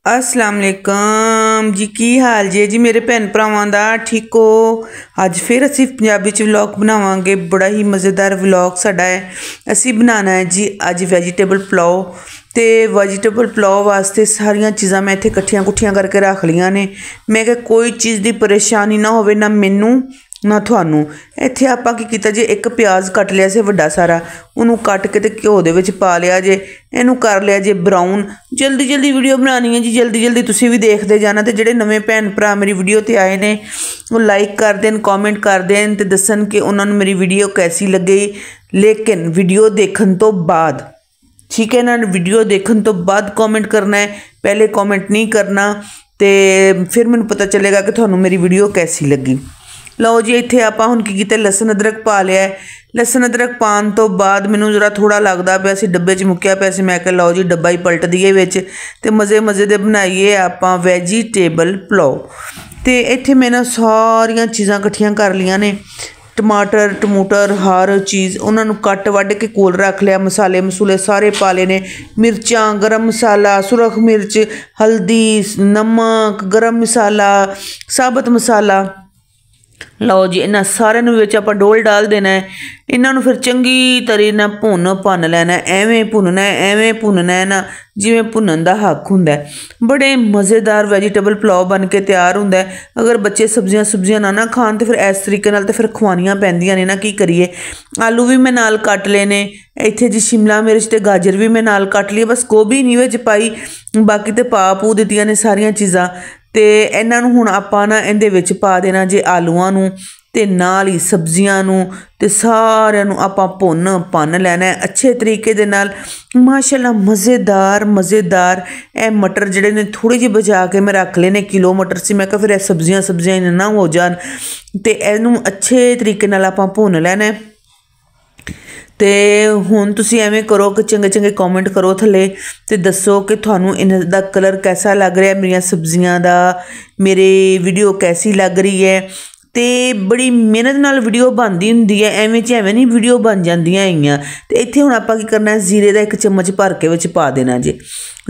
अस्सलाम वालेकुम जी। की हाल जे जी मेरे भैन भरावां दा? ठीक हो? अज फिर असी पंजाबी च व्लॉग बनावांगे। बड़ा ही मज़ेदार व्लॉग साडा है। असी बनाना है जी अज वैजीटेबल पुलाव। तो वैजीटेबल पुलाव वास्ते सारिया चीज़ां मैं इत्थे कट्ठियां कुट्ठियां करके रख लियां ने। मैं क्या कोई चीज़ की परेशानी ना होवे, ना मैनू ना थानू। इत्थे आपां की कीता जे, एक प्याज कट लिया से वड्डा सारा, उन्होंने कट के ते घ्यो दे विच पा लिया जे, इनू कर लिया जे ब्राउन। जल्दी जल्दी वीडियो बनानी है जी, जल्दी जल्दी तुसीं भी देखते जाना। तो जिहड़े नवे भैन भरा मेरी वीडियो ते आए ने वो लाइक कर देन, कॉमेंट कर देन ते दसन कि उन्होंने मेरी वीडियो कैसी लगी। लेकिन वीडियो देखने तो बाद, ठीक है ना, वीडियो देखने तो बाद कॉमेंट करना है, पहले कॉमेंट नहीं करना। तो फिर मैनू पता चलेगा कि थानू मेरी वीडियो कैसी लगी। लो जी, इत्थे आपां हुण की कीता, लसन अदरक पा लिया है। लसन अदरक पाउण तो बाद मैनू जरा थोड़ा लगता पिया सी डब्बे च मुक्या पिया सी। मैं कहा लो जी डब्बा ही पलट दईए विच ते मज़े मज़े दे बनाइए आपां वैजीटेबल पुलाव। तो इत्थे मैं ना सारियां चीज़ां कट्ठियां कर लियां ने। टमाटर टमूटर हर चीज़ उन्होंने कट वढ़ के कोल रख लिया। मसाले मसूले सारे पा ले ने, मिर्चां, गर्म मसाला, सुरख मिर्च, हल्दी, नमक, गर्म मसाला, साबत मसाला। लो जी, इन्होंने सारे आप डोल डाल देना है। इन्हों फिर चंगी तरी ना भुन लैना है। एवें भुनना है, एवें भुनना है ना जिमें भुनन का हक होंदा है। बड़े मज़ेदार वैजीटेबल पुलाव बन के तैयार होंदा है। अगर बच्चे सब्जियां सब्जियां ना खान तो फिर इस तरीके नाल तो फिर खवानियां पैंदियां ने ना, की करिए। आलू भी मैं नाल कट लेने इत्थे जी, शिमला मिर्च ते गाजर भी मैं नाल कट ली, बस गोभी नहीं विच पाई, बाकी तो पा पू दित्तियां ने सारियां चीज़ां। तो इन्हों हुण आपां ना इहदे विच पा देना जे आलूआं नूं ते नाल ही सब्जियां नूं ते सारिਆਂ ਨੂੰ आपां भुन लैना है अच्छे तरीके दे नाल। माशाअल्लाह मज़ेदार मज़ेदार। ए मटर जिहड़े ने थोड़े जिहे बचा के मैं रख लेने, किलो मटर सी। मैं कहा फिर सब्जियां सब्जियां ना हो जान, ते इहनूं अच्छे तरीके नाल आपां भुन लैना है। तो हुण तुसीं एवें करो कि चंगे चंगे कॉमेंट करो थल्ले ते दसो कि थानू इन्हां कलर कैसा लग रहा है, मेरियां सब्जियां दा, मेरी वीडियो कैसी लग रही है। तो बड़ी मेहनत नाल वीडियो बनती होंदी है, एवें च एवें नहीं वीडियो बन जांदियां हैगियां। तो इत्थे हुण आपां की करना है, जीरे का 1 चम्मच भर के विच पा देना जे।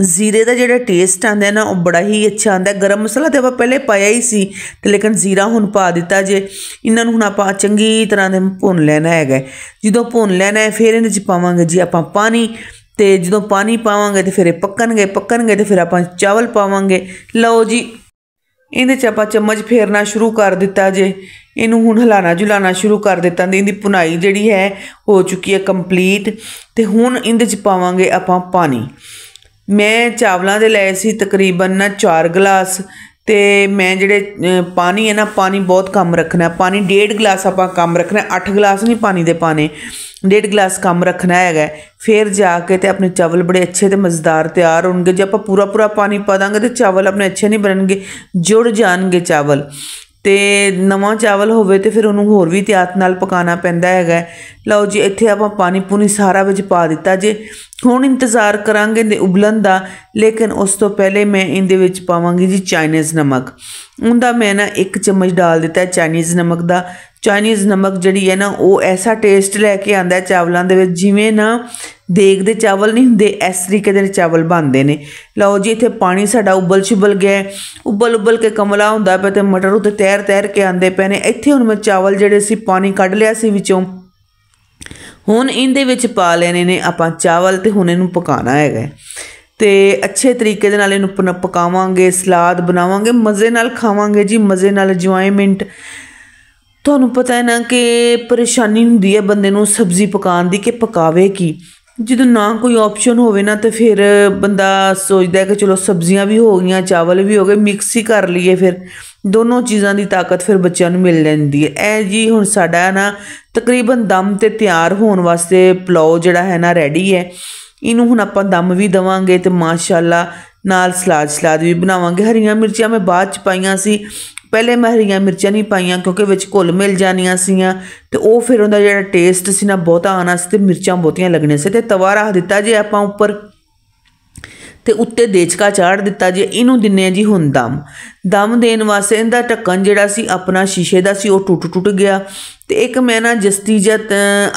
जीरे का जिहड़ा टेस्ट आंदा है ना वो बड़ा ही अच्छा आंदा है। गर्म मसाला तो आपां पहले पाया ही सी, ते लेकिन जीरा हुण पा दिता जे। इन्हां नूं हुण आपां चंगी तरह दे भुन लैना है। जदों भुन लैना है फिर इहदे च पावांगे जी आपां पानी। तो जदों पानी पावांगे तो फिर पक्कणगे तो फिर आपां चावल पावांगे। लो जी, इहदे च आपां चम्मच फेरना शुरू कर दिता जे। इनू हुण हिलाना झुलाना शुरू कर दिता। इहदी भुनाई जिहड़ी है हो चुकी है कंप्लीट। तो हुण इहदे च पावांगे आपां पानी। मैं चावलों दे लए सी तकरीबन ना 4 गिलास। तो मैं जिहड़े पानी है ना, पानी बहुत कम रखना है। पानी 1.5 गिलास आपां कम रखना है, 8 गिलास नहीं पानी दे पाने, 1.5 गिलास कम रखना है। फिर जाके तो अपने चावल बड़े अच्छे तो मज़ेदार तैयार होंगे। जो आप पूरा पूरा पानी पा देंगे तो चावल अपने अच्छे नहीं बननगे, जुड़ जाएंगे चावल। तो नवा चावल होवे तो फिर उन्होंने होर भी एहतियात नाल पकाना पैंदा है। लो जी, इत्थे आपां पानी पूनी सारा विच पा दिता जे। हुण इंतज़ार करांगे दे उबलन दा, लेकिन उस तो पहले मैं इहदे विच पावांगी जी चाइनीज़ नमक। उनका मैं ना 1 चम्मच डाल दिता है चाइनीज़ नमक दा। चाइनीज़ नमक जिहड़ी है ना वो ऐसा टेस्ट लैके आंदा है चावलों दे विच, जिवें ना देग दे चावल नहीं हुंदे, इस तरीके दे चावल बनते हैं। लो जी, इत्थे पानी साडा उबल छुबल गया है, उबल के कमला हुंदा पिया ते मटर उत्ते तैर के आंदे पे ने। इत्थे हुण मैं चावल जिहड़े सी पानी कढ लिया सी विचों, हुण इहदे विच पा लेने ने आपां चावल। ते हुण इहनूं पकाना है। तो अच्छे तरीके दे नाल इहनूं पकावांगे, सलाद बनावांगे, मज़े नाल खावांगे जी, मज़े नाल इंजॉयमेंट। तुहानूं पता है ना कि परेशानी हुंदी है बंदे नूं सब्ज़ी पकाउण दी कि पकावे की। जो ना कोई ऑप्शन होवे ना तो फिर बंदा सोचता है कि चलो सब्जियां भी हो गई, चावल भी हो गए, मिक्स ही कर लीए। फिर दोनों चीज़ों की ताकत फिर बच्चों नूं मिल जाती है। ए जी हुण साडा ना तकरीबन दम ते तैयार होने वास्ते पुलाव जिहड़ा है ना रेडी है। इनू हुण आपां दम भी देवांगे तो माशाअल्लाह नाल सलाद भी बनावांगे। हरियां मिर्चां मैं बाद च पाईयां सी, पहले मैं हरियां मिर्चां नहीं पाईयां क्योंकि विच घुल मिल जानियां सीयां ते ओह फिर उहदा जिहड़ा टेस्ट सी ना बहुता आना सी ते मिर्चां बहुतियां लगनियां सी। ते तवा रख दिता जे आपां उपर। ਤੇ ਉੱਤੇ ਦੇਚਕਾ ਚਾੜ ਦਿੱਤਾ ਜੇ। ਇਹਨੂੰ ਦਿੰਨੇ ਆ ਜੀ ਹੁਣ ਦਮ ਦੇਣ ਵਾਸਤੇ ਇਹਦਾ ਢੱਕਣ ਜਿਹੜਾ ਸੀ ਆਪਣਾ ਸ਼ੀਸ਼ੇ ਦਾ ਸੀ ਉਹ ਟੁੱਟ ਗਿਆ। ਤੇ ਇੱਕ ਮੈਂ ਨਾ ਜਸਤੀ ਜਾਂ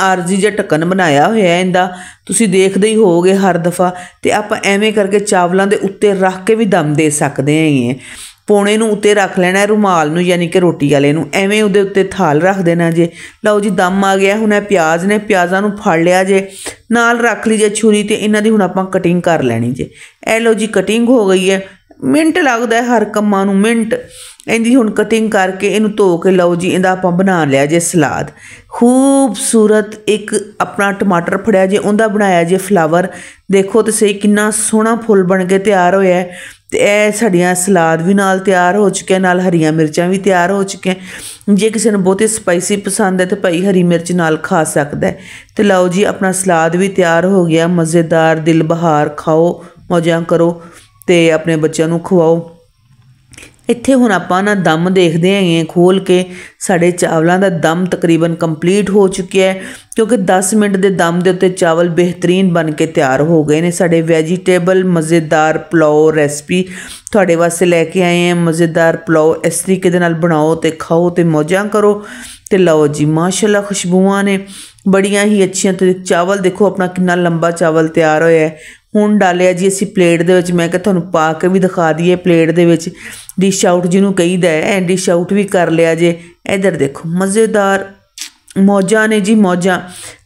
ਆਰਜ਼ੀ ਜਾਂ ਢੱਕਣ ਬਣਾਇਆ ਹੋਇਆ ਇਹਦਾ, ਤੁਸੀਂ ਦੇਖਦੇ ਹੀ ਹੋਵੋਗੇ ਹਰ ਦਫਾ। ਤੇ ਆਪਾਂ ਐਵੇਂ ਕਰਕੇ ਚਾਵਲਾਂ ਦੇ ਉੱਤੇ ਰੱਖ ਕੇ ਵੀ ਦਮ ਦੇ ਸਕਦੇ ਹੈਗੇ। ਪੌਣੇ ਨੂੰ ਉੱਤੇ ਰੱਖ ਲੈਣਾ ਰੁਮਾਲ ਨੂੰ, ਯਾਨੀ ਕਿ ਰੋਟੀ ਵਾਲੇ ਨੂੰ, ਐਵੇਂ ਉਹਦੇ ਉੱਤੇ ਥਾਲ ਰੱਖ ਦੇਣਾ ਜੇ। ਲਓ ਜੀ ਦਮ ਆ ਗਿਆ। ਹੁਣ ਇਹ ਪਿਆਜ਼ ਨੇ, ਪਿਆਜ਼ਾਂ ਨੂੰ ਫੜ ਲਿਆ ਜੇ, ਨਾਲ ਰੱਖ ਲਈ ਜੇ ਛੁਰੀ, ਤੇ ਇਹਨਾਂ ਦੀ ਹੁਣ ਆਪਾਂ ਕਟਿੰਗ ਕਰ ਲੈਣੀ ਜੇ। ਇਹ ਲਓ ਜੀ ਕਟਿੰਗ ਹੋ ਗਈ ਹੈ। ਮਿੰਟ ਲੱਗਦਾ ਹਰ ਕੰਮਾਂ ਨੂੰ, ਮਿੰਟ। ਇਹਦੀ ਹੁਣ ਕਟਿੰਗ ਕਰਕੇ ਇਹਨੂੰ ਧੋ ਕੇ ਲਓ ਜੀ ਇਹਦਾ ਆਪਾਂ ਬਣਾ ਲਿਆ ਜੇ ਸਲਾਦ। ਖੂਬਸੂਰਤ ਇੱਕ ਆਪਣਾ ਟਮਾਟਰ ਫੜਿਆ ਜੇ, ਉਹਦਾ ਬਣਾਇਆ ਜੇ ਫਲਾਵਰ। ਦੇਖੋ ਤਾਂ ਸਹੀ ਕਿੰਨਾ ਸੋਹਣਾ ਫੁੱਲ ਬਣ ਕੇ ਤਿਆਰ ਹੋਇਆ ਹੈ। ਤੇ ਇਹ ਸਾਡੀਆਂ ਸਲਾਦ ਵੀ ਨਾਲ ਤਿਆਰ ਹੋ ਚੁੱਕਿਆ, ਨਾਲ ਹਰੀਆਂ ਮਿਰਚਾਂ ਵੀ ਤਿਆਰ ਹੋ ਚੁੱਕੀਆਂ। ਜੇ ਕਿਸੇ ਨੂੰ ਬਹੁਤੇ ਸਪਾਈਸੀ ਪਸੰਦ ਹੈ ਤਾਂ ਭਾਈ ਹਰੀ ਮਿਰਚ ਨਾਲ ਖਾ ਸਕਦਾ ਹੈ। ਤੇ ਲਓ ਜੀ ਆਪਣਾ ਸਲਾਦ ਵੀ ਤਿਆਰ ਹੋ ਗਿਆ, ਮਜ਼ੇਦਾਰ, ਦਿਲ ਬਹਾਰ। ਖਾਓ, ਮੌਜਾਂ ਕਰੋ ਤੇ ਆਪਣੇ ਬੱਚਿਆਂ ਨੂੰ ਖਵਾਓ। ਇੱਥੇ ਹੁਣ ਆਪਾਂ ਨਾ ਦਮ ਦੇਖਦੇ ਹੈਗੇ ਖੋਲ੍ਹ ਕੇ। ਸਾਡੇ ਚਾਵਲਾਂ ਦਾ ਦਮ ਤਕਰੀਬਨ ਕੰਪਲੀਟ ਹੋ ਚੁੱਕਿਆ ਹੈ, ਕਿਉਂਕਿ 10 ਮਿੰਟ ਦੇ ਦਮ ਦੇ ਉੱਤੇ ਚਾਵਲ ਬਿਹਤਰੀਨ ਬਣ ਕੇ ਤਿਆਰ ਹੋ ਗਏ ਨੇ। ਸਾਡੇ ਵੈਜੀਟੇਬਲ ਮਜ਼ੇਦਾਰ ਪੁਲਾਓ ਰੈਸਪੀ ਤੁਹਾਡੇ ਵਾਸਤੇ ਲੈ ਕੇ ਆਏ ਹਾਂ। ਮਜ਼ੇਦਾਰ ਪੁਲਾਓ ਇਸ ਤਰੀਕੇ ਦੇ ਨਾਲ ਬਣਾਓ ਤੇ ਖਾਓ ਤੇ ਮੌਜਾਂ ਕਰੋ। ਤੇ ਲਓ ਜੀ ਮਾਸ਼ਾਅੱਲਾ ਖੁਸ਼ਬੂਆਂ ਨੇ ਬੜੀਆਂ ਹੀ ਅੱਛੀਆਂ। ਤੇ ਚਾਵਲ ਦੇਖੋ ਆਪਣਾ ਕਿੰਨਾ ਲੰਬਾ ਚਾਵਲ ਤਿਆਰ ਹੋਇਆ ਹੈ। ਹੁਣ ਡਾਲਿਆ ਜੀ ਅਸੀਂ ਪਲੇਟ ਦੇ ਵਿੱਚ। ਮੈਂ ਕਿਹਾ ਤੁਹਾਨੂੰ ਪਾ ਕੇ ਵੀ ਦਿਖਾ ਦਈਏ ਪਲੇਟ ਦੇ ਵਿੱਚ। ਡਿਸ਼ ਆਊਟ ਜਿਹਨੂੰ ਕਹੀਦਾ ਹੈ, ਡਿਸ਼ ਆਊਟ ਵੀ ਕਰ ਲਿਆ ਜੇ। ਇੱਧਰ ਦੇਖੋ ਮਜ਼ੇਦਾਰ, ਮੌਜਾਂ ਨੇ ਜੀ ਮੌਜਾਂ।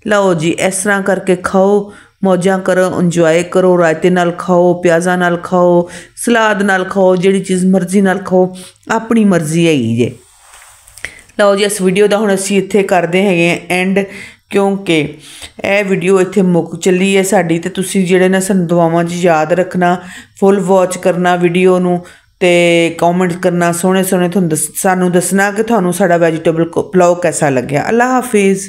ਲਓ ਜੀ ਇਸ ਤਰ੍ਹਾਂ ਕਰਕੇ ਖਾਓ, ਮੌਜਾਂ ਕਰੋ, ਇੰਜੋਏ ਕਰੋ। ਰਾਇਤੇ ਨਾਲ ਖਾਓ, ਪਿਆਜ਼ਾਂ ਨਾਲ ਖਾਓ, ਸਲਾਦ ਨਾਲ ਖਾਓ, ਜਿਹੜੀ ਚੀਜ਼ ਮਰਜ਼ੀ ਨਾਲ ਖਾਓ, ਆਪਣੀ ਮਰਜ਼ੀ ਹੈਗੀ ਜੇ। ਲਓ ਜੀ ਇਸ ਵੀਡੀਓ ਦਾ ਹੁਣ ਅਸੀਂ ਇੱਥੇ ਕਰਦੇ ਹੈਗੇ ਹਾਂ ਐਂਡ, ਕਿਉਂਕਿ ਇਹ ਵੀਡੀਓ ਇੱਥੇ ਮੁੱਕ ਚੱਲੀ ਹੈ ਸਾਡੀ। ਤੇ ਤੁਸੀਂ ਜਿਹੜੇ ਨੇ ਸਾਨੂੰ ਦੁਆਵਾਂ 'ਚ ਯਾਦ ਰੱਖਣਾ, ਫੁੱਲ ਵਾਚ ਕਰਨਾ ਵੀਡੀਓ ਨੂੰ, ਤੇ ਕਮੈਂਟ ਕਰਨਾ ਸੋਹਣੇ ਸੋਹਣੇ, ਸਾਨੂੰ ਦੱਸਣਾ ਕਿ ਤੁਹਾਨੂੰ ਸਾਡਾ ਵੈਜੀਟੇਬਲ ਪੁਲਾਓ ਕੈਸਾ ਲੱਗਿਆ। ਅੱਲਾ ਹਾਫਿਜ਼।